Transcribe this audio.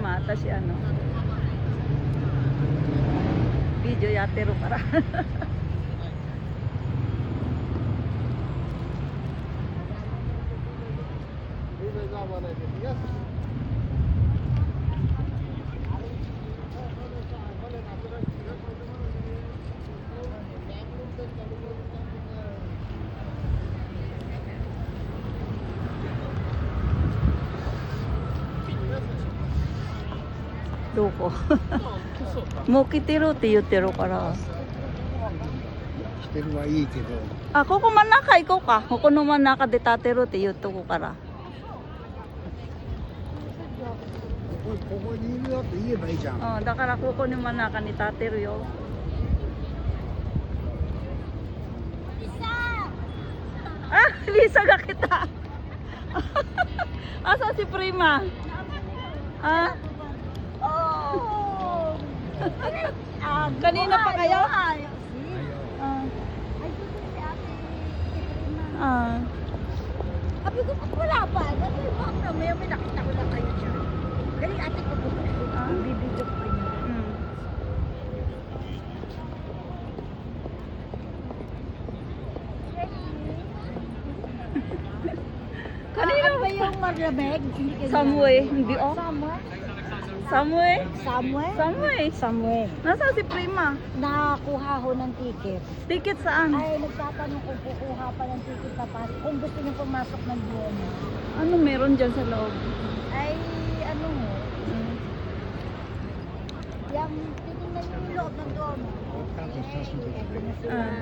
Prima, ata si ano. Video yatero para.どこもう来てるって言ってるから。来てるはいいけど。あ、ここ真ん中行こうか。ここの真ん中で立てるって言っとこうから。ここにいるよって言えばいいじゃん。うん、だからここに真ん中に立てるよ。Ah, Lisa ka kita. Asa si Prima? Ah? Oh! Kanina pa kayo? Ah. Ay, gusto si ate. Ah. Sabi ko, wala pa. Sabi ko, mamaya may nakita ko na kayo dyan. Kaya ate ko po. Bibidyo ko niya. Mm. Kanina ba yung malamig? Samway, hindi oh. Somewhere? Samway? Somewhere? Samway. Somewhere. Nasaan si Prima? Nakakuha ho ng ticket. Ticket saan? Ay, nagtatanong kung kukuha pa ng ticket na pasok. Kung gusto niyo pumasok ng Duomo. Ano meron dyan sa loob? Ay, ano mo? Mm. Yung titingnan niyo yung loob ng Duomo. Tapos sa sunod. Ah.